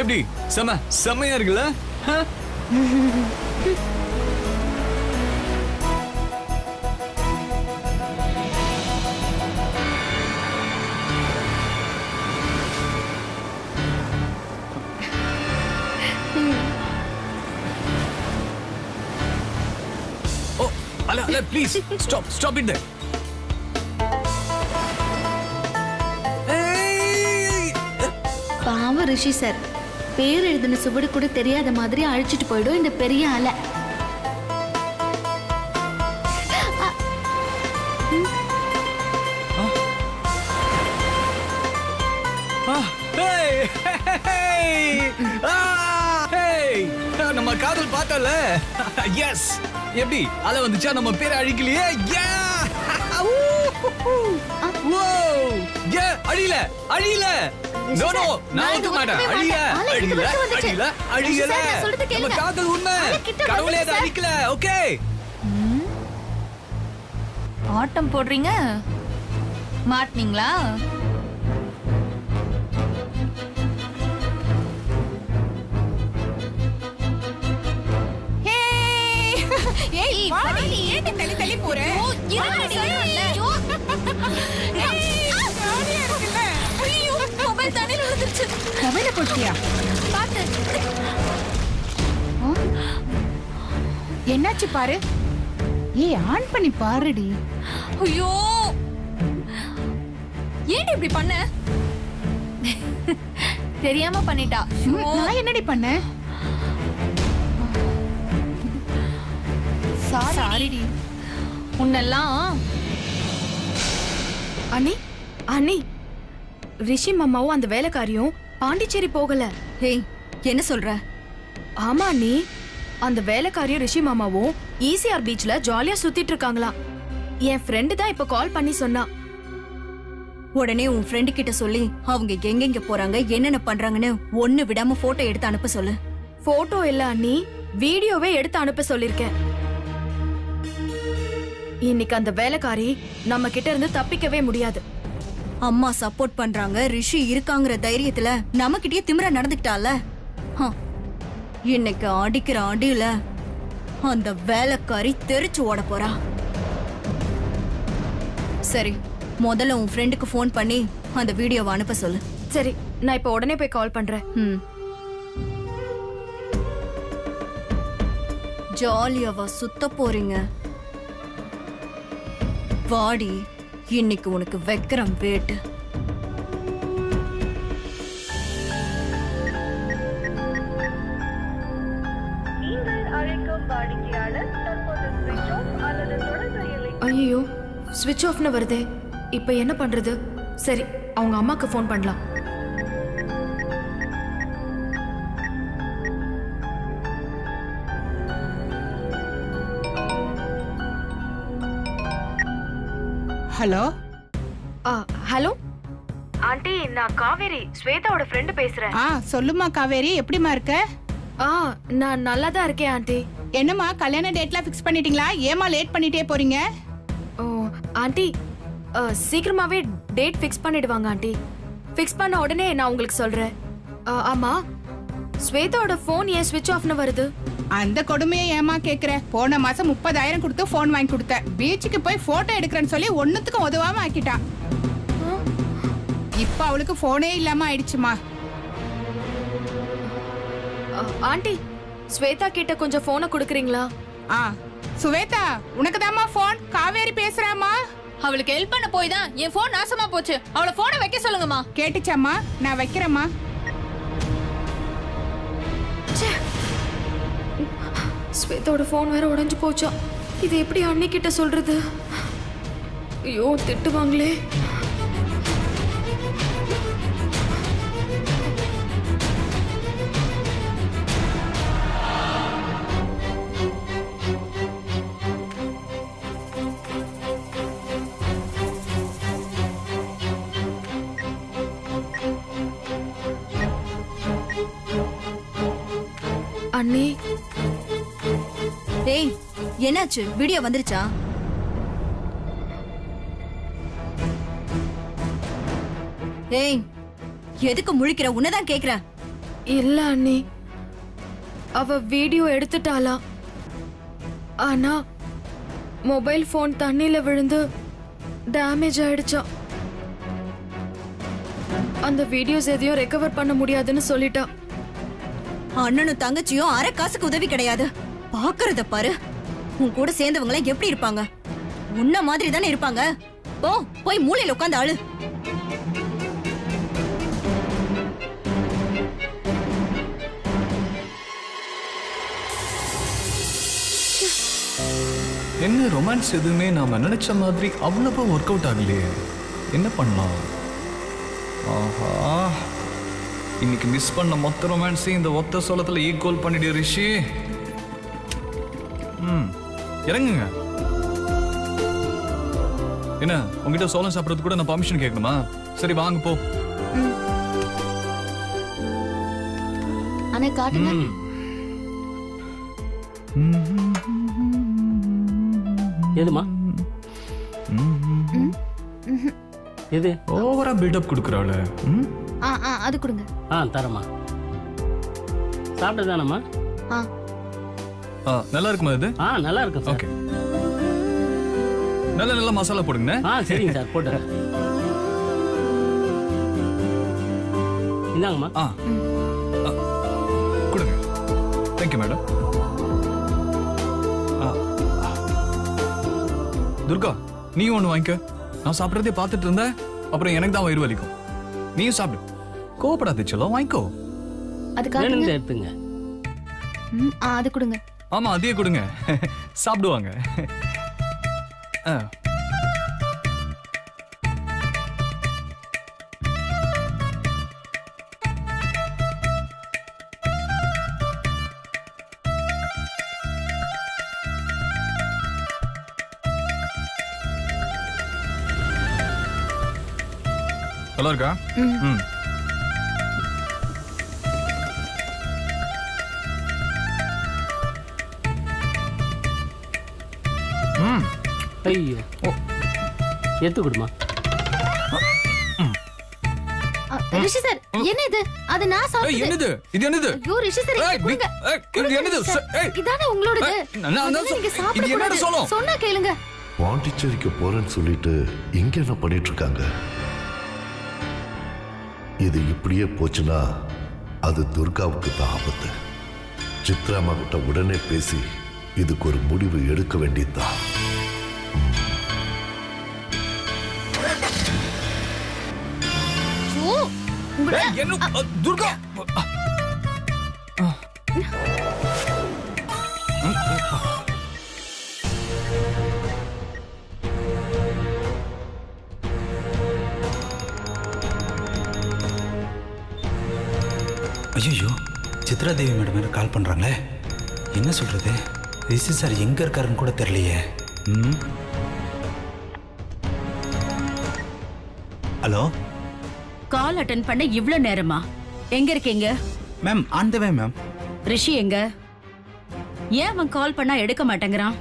எப்படி செமையா இருக்குல்ல? ஓ அல ப்ளீஸ் ஸ்டாப் இட் தேர். பாவம் ரிஷி சார், பேர் எழுதின சுவடு கூட தெரியாத மாதிரி அழிச்சிட்டு போயிடும் இந்த பெரிய அலை. நம்ம காதல் பார்த்தல. எஸ், எப்படி அலை வந்துச்சா? நம்ம பேரை அழிக்கலையே. அழியல அழியல. நோ நோ, நான் ஒத்துக்க மாட்டேன். அழியல. நம்ம காதல் உண்மை. கடவுளே அதை அழிக்கல. ஓகே, ஆட்டம் போடுறீங்க. மாட்டீங்களா? ஏய் வாடி, ஏன் தள்ளி தள்ளி போற? இருங்கடி. ஐயோ, மொபைல் தண்ணில விழுந்துருச்சு. மொபைல போட்டியா? பாத்து. என்னாச்சு பாரு. ஏய் ஆன் பண்ணி பாருடி. ஐயோ, ஏன் இப்படி பண்ண? தெரியாம பண்ணிட்டா. நான் என்னடி பண்ண? சாரிடி. உன்னெல்லாம் அண்ணி ரிஷி மாமாவும் அந்த வேலைக்காரியும் பாண்டிச்சேரி போகல. ஏய், என்ன சொல்ற? ஆமா அண்ணி, அந்த வேலைக்காரியும் ரிஷி மாமாவும் ஈசிஆர் பீச்ல ஜாலியா சுத்திட்டு இருக்காங்களாம். என் ஃப்ரெண்டு தான் இப்ப கால் பண்ணி சொன்னா. உடனே உன் ஃப்ரெண்டு கிட்ட சொல்லி அவங்க எங்கெங்க போறாங்க, என்னென்ன பண்றாங்கன்னு ஒண்ணு விடாம போட்டோ எடுத்து அனுப்ப சொல்லு. போட்டோ இல்ல அண்ணி, வீடியோவே எடுத்து அனுப்ப சொல்லிருக்கேன். இன்னைக்கு அந்த வேலைக்காரி நம்ம கிட்ட இருந்து தப்பிக்கவே முடியாது. அம்மா சப்போர்ட் பண்றாங்க, ரிஷி இருக்காங்கிற தைரியத்துல நம்மகிட்டயே திமிரா நடந்துக்கிட்டால. இன்னைக்கு அடிக்கிற அடியில அந்த வேலைக்காரி தெரிச்சு ஓட போறா. சரி, முதல்ல உன் ஃப்ரெண்டுக்கு ஃபோன் பண்ணி அந்த வீடியோவை அனுப்ப சொல்லு. சரி, நான் இப்ப உடனே போய் கால் பண்றேன். ஜாலியாவா சுத்த போறீங்க? வாடி, இன்னைக்கு உனக்கு வைக்கிறேன் வேட்டு. ஐயோ, ஸ்விட்ச் ஆஃப்னு வருதே. இப்ப என்ன பண்றது? சரி, அவங்க அம்மாக்கு ஃபோன் பண்ணலாம். ஹலோ. ஹலோ ஆண்டி, நான் காவேரி, ஸ்வேதாவோட ஃப்ரெண்டு பேசுறேன். சொல்லுமா காவேரி, எப்படிமா இருக்க? நான் நல்லா தான் இருக்கேன் ஆண்டி. என்னம்மா கல்யாண டேட்லாம் ஃபிக்ஸ் பண்ணிட்டீங்களா? ஏமா லேட் பண்ணிட்டே போறீங்க? ஓ ஆண்டி, சீக்கிரமாவே டேட் ஃபிக்ஸ் பண்ணிடுவாங்க ஆண்டி. ஃபிக்ஸ் பண்ண உடனே நான் உங்களுக்கு சொல்றேன். ஆமா, ஸ்வேதாவோட ஃபோன் ஏன் ஸ்விட்ச் ஆஃப்னு வருது? அந்த கொடுமையை ஏமா கேக்குற? போன மாசம் 30,000 கொடுத்து போன் வாங்கி கொடுத்த. பீச்சுக்கு போய் போட்டோ எடுக்கிறேன்னு சொல்லி ஒண்ணுத்துக்கும் உதவாம ஆக்கிட்டா. இப்ப அவளுக்கு போனே இல்லாம ஆயிடுச்சுமா. ஆண்டி, ஸ்வேதா கிட்ட கொஞ்சம் போனை கொடுக்குறீங்களா? சுவேதா, உனக்கு தாமா போன். காவேரி பேசுறாமா. அவளுக்கு ஹெல்ப் பண்ண போய் தான் என் போன் நாசமா போச்சு. அவளை போனை வைக்க சொல்லுங்கம்மா. கேட்டுச்சாமா? நான் வைக்கிறேம்மா. ஸ்வேதாவோட ஃபோன் வேற உடைஞ்சு போச்சா? இது எப்படி அண்ணி கிட்ட சொல்றது? ஐயோ, திட்டுவாங்களே. அண்ணி. ஏய், என்னாச்சு? வீடியோ வந்துருச்சா? ஏய், எதுக்கு முழிக்கிற? உன்னதான் கேக்குறேன். இல்ல அண்ணி, அவ வீடியோ எடுத்துட்டாளா. ஆனா மொபைல் போன் தண்ணியில விழுந்து டேமேஜ் ஆயிடுச்சா. அந்த வீடியோஸ் எதையும் ரெக்கவர் பண்ண முடியாதுன்னு சொல்லிட்டா. அண்ணனும் தங்கச்சியும் அரை காசுக்கு உதவி கிடையாது. பாக்குறத பாரு. உன் கூட சேர்ந்தவங்க எப்படி இருப்பாங்க? உன்ன மாதிரி தானே இருப்பாங்க. போய் மூலையில உட்காந்து ஆளு. என்ன ரொமான்ஸ் எதுவுமே நாம நினைச்ச மாதிரி அவ்வளவா ஒர்க் அவுட் ஆகலையே. என்ன பண்ணலாம்? ஆஹா, இன்னைக்கு மிஸ் பண்ண மொத்த ரொமான்ஸையும் இந்த ஒத்த சோளத்துல ஈக்குவல் பண்ணிடு ரிஷி. இறங்குங்க. என்ன உங்ககிட்ட சோளம் சாப்பிடறதுக்கு கூட நான் பர்மிஷன் கேட்கணுமா? சரி வாங்க போ. அண்ணா காட்டுங்க. எதுமா? எது? ஓவரா பில்டப் கொடுக்குறாள். அது கொடுங்க. தரமா. சாப்பிட்டதானம்மா? நல்லா இருக்குமா இது? நல்லா இருக்கும் சார். ஓகே, நல்ல மசாலா போடுங்க. சரிங்க சார், போட்டுறேன். இந்தாங்கம்மா. கொடுங்க. Thank you madam. துர்கா, நீ ஒண்ணு வாங்கிக்க. நான் சாப்பிட்றதே பார்த்துட்டு இருந்தேன், அப்புறம் எனக்கு தான் வயிறு வலிக்கும். நீயும் சாப்பிடு. கோபப்படாத செல்லம், வாங்கிக்கோ. அது காட்டுங்க. எடுத்துங்க. அது கொடுங்க. ஆமா, அதையே கொடுங்க. சாப்பிடுவாங்க. நல்லா இருக்கா? ஐயோ, எடுத்து கொடுமா. ரிஷி சார், என்ன இது? அது நான் சாப்பிட்டது. என்னது இது? என்னது? ஐயோ ரிஷி சார், இங்க கொடுங்க. இது என்னது? இதானே உங்களோடது. நீங்க சாப்பிட சொன்னா கேளுங்க. பாண்டிச்சேரிக்கு போறேன்னு சொல்லிட்டு இங்க என்ன பண்ணிட்டு இருக்காங்க? இது இப்படியே போச்சுன்னா அது துர்காவுக்கு தான் ஆபத்து. சித்ராமா கிட்ட உடனே பேசி இதுக்கு ஒரு முடிவு எடுக்க வேண்டியதுதான். துர்கா, ஐயோ, சித்ரா தேவி மேடம் கால் பண்ணுறாங்களே. என்ன சொல்கிறது? ரிஷி சார் எங்கே இருக்காருன்னு கூட தெரியலையே. ஹலோ, கால் அட்டெண்ட் பண்ண இவ்ளோ நேரமா? எங்க இருக்கீங்க? Ma'am on the way ma'am. Rishi எங்க? ஏன் அவன் கால் பண்ணா எடுக்க மாட்டேங்கிறான்?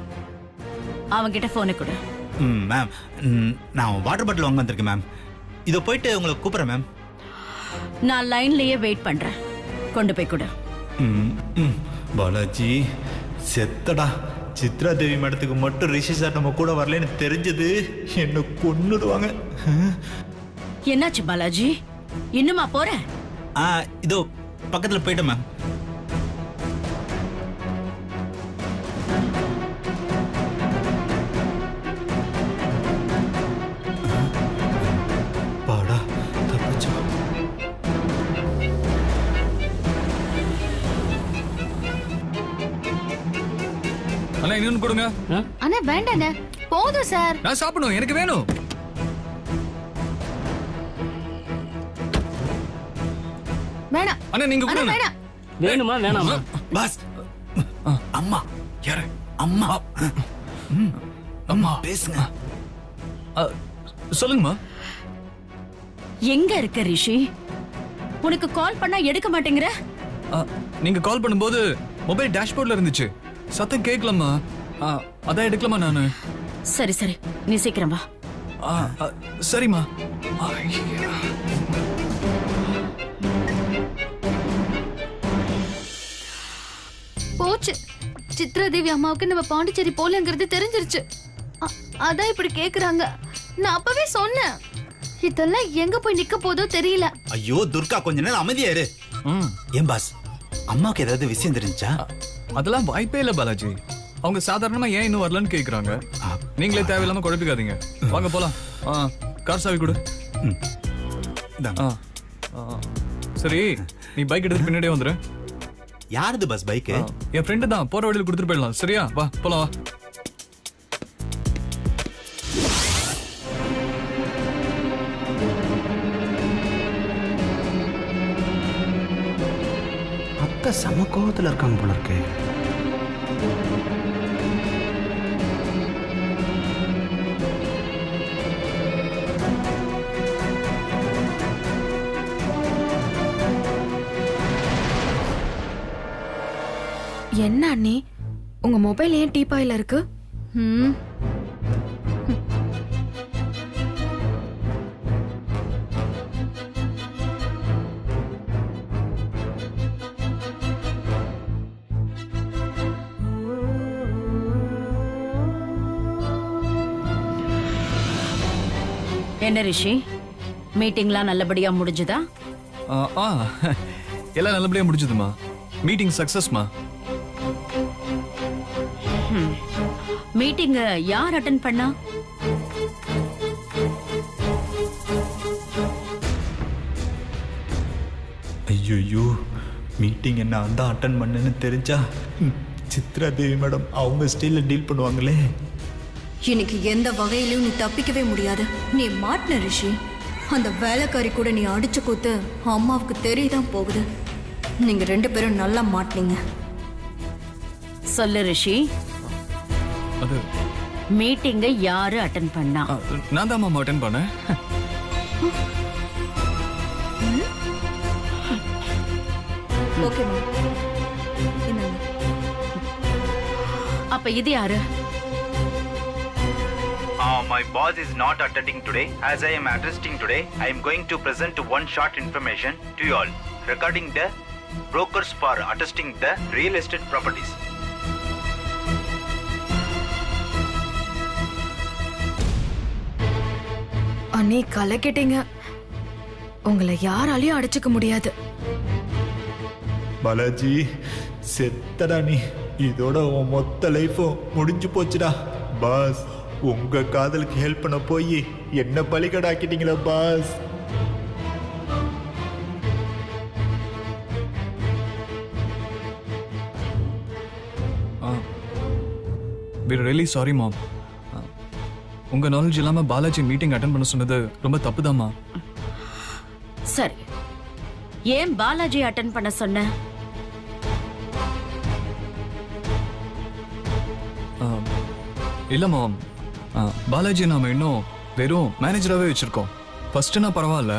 அவன்கிட்ட போனை கொடு. மேம், நான் வாட்டர் பாட்டில் வாங்க வந்திருக்கேன் மேம். இதோ போயிட்டு உங்களை கூப்பிட்றேன் மேம். நான் லைன்லயே வெயிட் பண்றேன். கொண்டு போய் கொடு. பாலாஜி செத்தடா. சித்ரா தேவி மேடத்துக்கு மட்டும் ரிஷி சார் நம்ம கூட வரலன்னு தெரிஞ்சது என்ன கொன்னுடுவாங்க. என்னாச்சு பாலாஜி? இன்னுமா போற? இதோ பக்கத்துல போயிட்டேன் மேம். பாடா தப்பிச்சா. அண்ணா இன்னொன்னு கொடுங்க. அண்ணா வேண்டாண்ணே, போதும் சார். நான் சாப்பிடணும், எனக்கு வேணும். வேணாம் அண்ணா நீங்க அண்ணா, கொடுங்க. வேணாம். வேணுமா வேணாமா? பாஸ், அம்மா யாரு? அம்மா. அம்மா பேசுங்க. சொல்லுங்கம்மா. எங்க இருக்க ரிஷி? உனக்கு கால் பண்ணா எடுக்க மாட்டேங்கிற? நீங்க கால் பண்ணும்போது மொபைல் டேஷ்போர்ட்ல இருந்துச்சு, சத்தம் கேட்கலம்மா. அதான் எடுக்கலாமா நானு? சரி சரி, நீ சீக்கிரம் வா. சரிம்மா. சித்ரா தேவி அம்மாவுக்கு நம்ம பாண்டிச்சேரி போலங்கிறது தெரிஞ்சிருச்சு. அதான் இப்படி கேக்குறாங்க. நான் அப்பவே சொன்னேன், இதெல்லாம் எங்க போய் நிக்க போதோ தெரியல. ஐயோ துர்கா, கொஞ்ச நேரம் அமைதியா இரு. ஏன் பாஸ், அம்மாவுக்கு ஏதாவது விஷயம் தெரிஞ்சா? அதெல்லாம் வாய்ப்பே இல்ல பாலாஜி. அவங்க சாதாரணமா ஏன் இன்னும் வரலன்னு கேக்குறாங்க. நீங்களே தேவையில்லாம குழப்பிக்காதீங்க. வாங்க போலாம். கார் சாவி கொடு. சரி, நீ பைக் எடுத்து பின்னாடியே வந்துரு. யாருது பஸ் பைக்கு? என் ஃப்ரெண்டு தான், போற வழியில் கொடுத்துட்டு போயிடலாம். சரியா? வா போலாம் வா. அத்தை சம கோவத்துல இருக்காங்க போல இருக்கு. என்ன அண்ணி, உங்க மொபைல் ஏன் டீப்பாயில இருக்கு? என்ன ரிஷி, மீட்டிங்லாம் நல்லபடியா முடிஞ்சுதா? எல்லாம் நல்லபடியா முடிஞ்சதுமா. மீட்டிங் சக்சஸ்மா. மீட்டிங் யார் அட்டெண்ட் பண்ணா? ஐயோ, மீட்டிங் என்ன தான் அட்டன் பண்ணேன்னு தெரிஞ்சா சித்ரா தேவி மேடம் அவங்க ஸ்டைலில் டீல் பண்ணுவாங்களே. இன்னைக்கு எந்த வகையிலும் நீ தப்பிக்கவே முடியாது. நீ மாட்டின ரிஷி. அந்த வேலைக்காரி கூட நீ அடிச்சு கூத்து அம்மாவுக்கு தெரியதான் போகுது. நீங்க 2 பேரும் நல்லா மாட்டினீங்க. சொல்லு ரிஷி, அது மீட்டிங்க யாரு அட்டெண்ட் பண்ணா? நான் தான் மாமா அட்டெண்ட் பண்ணேன். Okay ma'am. அப்ப இது யாரு? My boss is not attending today. As I am addressing today, I am going to present one short information to you all regarding the brokers for attesting the real estate properties. அண்ணி கலக்கிட்டீங்க. உங்களை யாராலையும் அடிச்சுக்க முடியாது. பாலாஜி செத்தடா நீ. இதோட உன் மொத்த லைஃபும் முடிஞ்சு போச்சுடா. பாஸ், உங்க காதலுக்கு ஹெல்ப் பண்ண போய் என்ன பலிகடாக்கிட்டீங்களா boss. we're really sorry mom. உங்க நாலேஜ் இல்லாம பாலாஜி மீட்டிங் அட்டெண்ட் பண்ண சொன்னது ரொம்ப தப்புதாம்மா. சரி, ஏன் பாலாஜி அட்டெண்ட் பண்ண சொன்ன? இல்ல மாம், பாலாஜி நாம இன்னும் வெறும் மேனேஜராகவே வச்சிருக்கோம். ஃபர்ஸ்ட்னா பரவாயில்ல,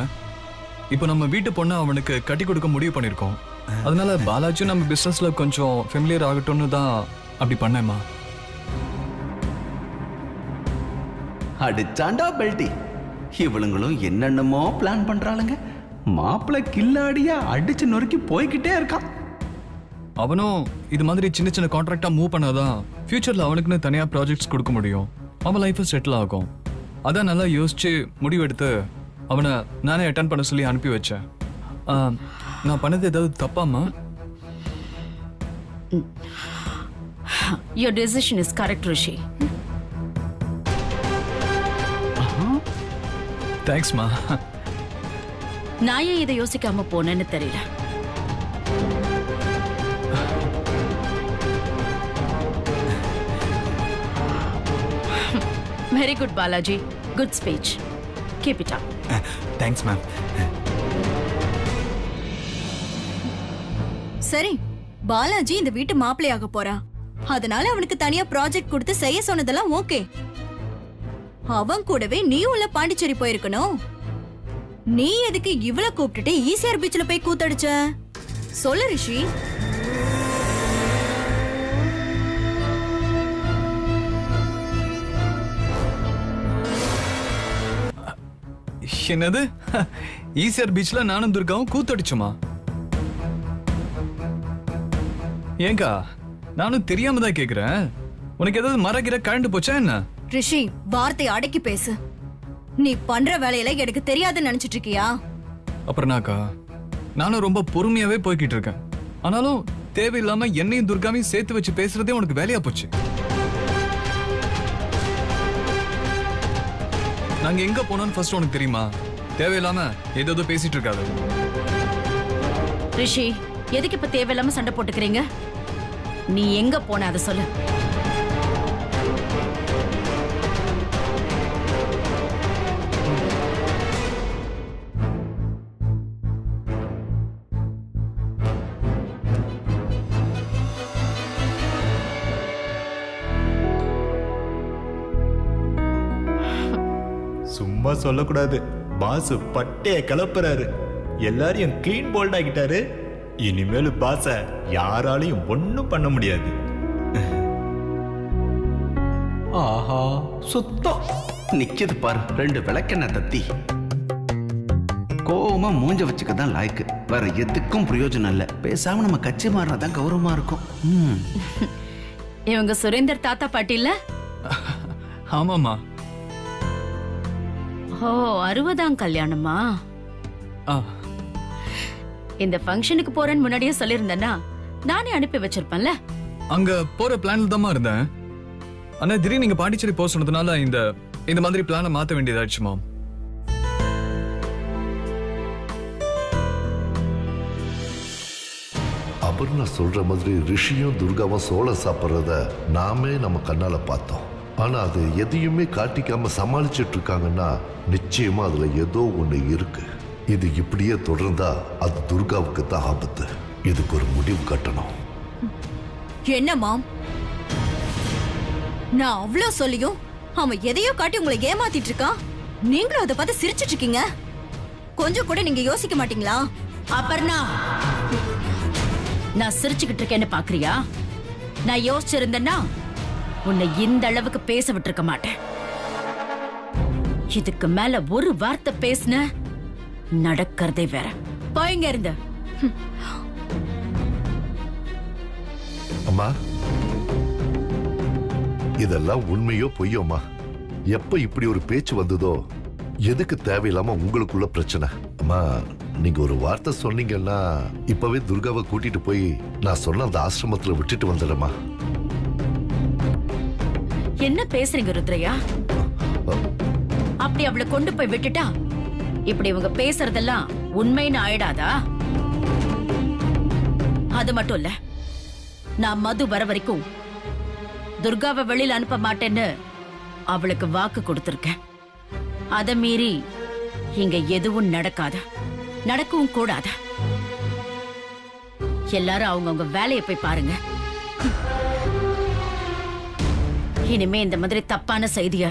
இப்போ நம்ம வீட்டு பொண்ணை அவனுக்கு கட்டி கொடுக்க முடிவு பண்ணியிருக்கோம். அதனால பாலாஜி நம்ம பிஸ்னஸ்ல கொஞ்சம் ஃபெமிலியர் ஆகட்டும்னு தான் அப்படி பண்ணேம்மா. அடிச்சாண்டா பெல்ட்டி. இவளுங்களும் என்னென்னமோ பிளான் பண்றாளுங்க. மாப்பிள்ளை கில்லாடியா அடிச்சு நொறுக்கி போய்கிட்டே இருக்கான். அவனும் இது மாதிரி சின்ன சின்ன கான்ட்ராக்டா மூவ் பண்ணாதான் ஃபியூச்சர்ல அவனுக்குன்னு தனியா ப்ராஜெக்ட்ஸ் கொடுக்க முடியும். அவன் லைஃப் செட்டில் ஆகும். அதான் நல்லா யோசிச்சு முடிவெடுத்து அவனை நானே அட்டெண்ட் பண்ண சொல்லி அனுப்பி வச்சேன். நான் பண்ணது ஏதாவது தப்பாமா? Your decision is correct, Rishi. தேங்க்ஸ்மா. நான் ஏன் இதை யோசிக்காம போனேன்னு தெரியல. Very good, Balaji. Good speech. Keep it up. Thanks, ma'am. சரி, பாலாஜி இந்த வீட்டு மாப்பிள்ளையாக போறா. அதனால அவனுக்கு தனியா ப்ராஜெக்ட் கொடுத்து செய்ய சொன்னதெல்லாம் ஓகே. அவன் கூடவே நீ உள்ள பாண்டிச்சேரி போயிருக்கணும். நீ எதுக்கு இவள கூப்பிட்டுட்டு ஈசிஆர் பீச்ல போய் கூத்தடிச்ச? சொல்லு ரிஷி. என்னது? ஈசிஆர் பீச்ல நானும் துர்காவும் கூத்தடிச்சோமா? ஏங்கா நானும் தெரியாம தான் கேக்குறேன். உனக்கு ஏதாவது மரகிற கழண்டு போச்சா என்ன? ரிஷி, வார்த்தை அடக்கி பேசு. நீ பண்ற வேலையில எனக்கு தெரியாதுன்னு நினைச்சிட்டு இருக்கியா? அப்புறம்னாக்கா நானும் ரொம்ப பொறுமையாவே போய்கிட்டு இருக்கேன். ஆனாலும் தேவையில்லாம என்னையும் துர்காவையும் சேர்த்து வச்சு பேசுறதே உனக்கு வேலையா போச்சு. நாங்க எங்க போனோம்னு ஃபர்ஸ்ட் உனக்கு தெரியுமா? தேவையில்லாம ஏதோ பேசிட்டு இருக்காது. ரிஷி, எதுக்கு இப்ப தேவையில்லாம சண்டை போட்டுக்கிறீங்க? நீ எங்க போன அதை சொல்லு. சும்மா சொல்லக்கூடாது. பாஸ் பட்டைய கலப்புறாரு. எல்லாரையும் கிளீன் போல்ட் ஆகிட்டாரு. இனிமேல் பாஸ யாராலையும் ஒண்ணும் பண்ண முடியாது. ஆஹா, சுத்தம் நிக்கிது பாரு 2 விளக்கெண்ணெய் தத்தி. கோவமா மூஞ்ச வச்சுக்க தான் லாய்க்கு. வேற எதுக்கும் பிரயோஜனம் இல்ல. பேசாம நம்ம கட்சி மாறினாதான் கௌரவமா இருக்கும். இவங்க சுரேந்தர் தாத்தா பாட்டி இல்ல? ஆமாமா. ஓ, 60ஆம் கல்யாணமா? இந்த ஃபங்க்ஷனுக்கு போறேன்னு முன்னாடியே சொல்லியிருந்தேன்னா நானே அனுப்பி வச்சிருப்பேன்ல. அங்க போற பிளான்ல தான் இருந்தேன். ஆனா திடீர்னு நீங்க பாண்டிச்சேரி போக சொன்னதுனால இந்த மாதிரி பிளானை மாத்த வேண்டியதாச்சு மாம். அபர்ணா சொல்ற மாதிரி ரிஷியும் துர்காவும் சோளம் சாப்பிட்றத நாமே நம்ம கண்ணால பார்த்தோம். ஆனா அது எதையுமே காட்டிக்காம சமாளிச்சுட்டு இருக்காங்கன்னா நிச்சயமா அதுல ஏதோ ஒண்ணு இருக்கு. இது இப்படியே தொடர்ந்தா அது துர்காவுக்கு தான் ஆபத்து. இதுக்கு ஒரு முடிவு கட்டணும். என்ன மாம், நான் அவ்வளோ சொல்லியும் அவன் எதையோ காட்டி உங்களை ஏமாத்திட்டு இருக்கான். நீங்களும் அதை பார்த்து சிரிச்சிட்டு இருக்கீங்க. கொஞ்சம் கூட நீங்க யோசிக்க மாட்டீங்களா? அபர்ணா, நான் சிரிச்சுக்கிட்டு இருக்கேன்னு பாக்குறியா? நான் யோசிச்சிருந்தேன்னா உன்னை இந்த அளவுக்கு பேச விட்டுருக்க மாட்டேன். இதுக்கு மேல ஒரு வார்த்தை பேசுன நடக்கிறதே வேற. போய்ங்க இருந்த. அம்மா, இதெல்லாம் உண்மையோ பொய்யோமா? எப்ப இப்படி ஒரு பேச்சு வந்ததோ, எதுக்கு தேவையில்லாம உங்களுக்குள்ள பிரச்சனை? அம்மா, நீங்க ஒரு வார்த்தை சொன்னீங்கன்னா இப்பவே துர்காவை கூட்டிட்டு போய் நான் சொன்ன அந்த ஆசிரமத்துல விட்டுட்டு வந்துடுறேம்மா. என்ன பேசுறீங்க ருத்ரையா? அப்படி அவளை கொண்டு போய் விட்டுட்டா இப்படி இவங்க பேசுறதெல்லாம் உண்மைன்னு ஆயிடாதா? அது மட்டும் இல்ல, நான் மது வர வரைக்கும் துர்காவை வெளியில அனுப்ப மாட்டேன்னு அவளுக்கு வாக்கு கொடுத்திருக்கேன். அத மீறி இங்க எதுவும் நடக்காத, நடக்கவும் கூடாத. எல்லாரும் அவங்கவுங்க வேலையை போய் பாருங்க. இனிமே இந்த மாதிரி தப்பான செய்திய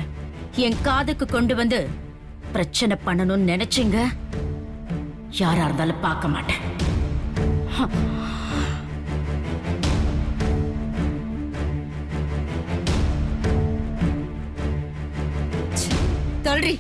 என் காதுக்கு கொண்டு வந்து பிரச்சனை பண்ணணும்னு நினைச்சீங்க, யாரா இருந்தாலும் பார்க்க மாட்டேன். தள்ளுறி.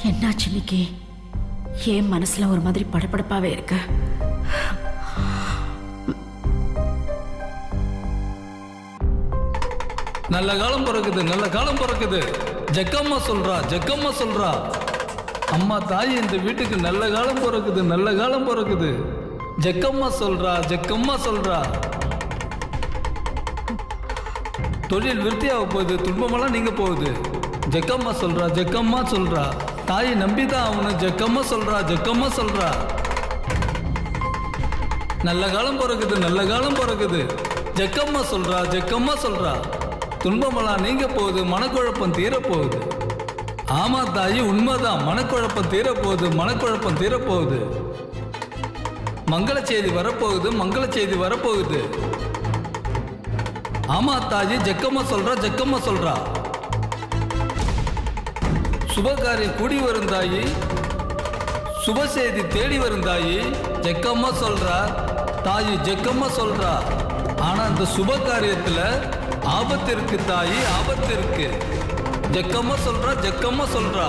என்னாச்சு இன்னைக்கு? ஏன் மனசுல ஒரு மாதிரி படபடப்பாவே இருக்கு? நல்ல காலம் பிறக்குது, நல்ல காலம் பிறக்குது. ஜக்கம்மா சொல்றா, ஜக்கம்மா சொல்றா. அம்மா தாய், இந்த வீட்டுக்கு நல்ல காலம் பிறக்குது, நல்ல காலம் பிறக்குது. ஜக்கம்மா சொல்றா, ஜக்கம்மா சொல்றா. தொழில் விருத்தியாக போகுது, துன்பமெல்லாம் நீங்க போகுது. ஜக்கம்மா சொல்றா, ஜக்கம்மா சொல்றா. தாயை நம்பிதான் அவனு. ஜக்கம்மா சொல்றா, ஜக்கம்மா சொல்றா. நல்ல காலம் பிறக்குது, நல்ல காலம் பிறக்குது. ஜக்கம்மா சொல்றா, ஜக்கம்மா சொல்றா. துன்பமெல்லாம் நீங்க போகுது, மனக்குழப்பம் தீரப்போகுது. ஆமா தாயி, உண்மைதான். மனக்குழப்பம் தீரப்போகுது, மனக்குழப்பம் தீரப்போகுது. மங்கள செய்தி வரப்போகுது, மங்கள செய்தி வரப்போகுது. ஆமா தாயி, ஜக்கம்மா சொல்றா, ஜக்கம்மா சொல்றா. சுபகாரியம் கூடி வரும் தாயி, சுப செய்தி தேடி வரும் தாயி. ஜக்கம்மா சொல்றா தாயி, ஜக்கம்மா சொல்றா. ஆனா இந்த சுப காரியத்துல ஆபத்து இருக்கு தாயி, ஆபத்து இருக்கு. ஜக்கம்மா சொல்றா, ஜக்கம்மா சொல்றா.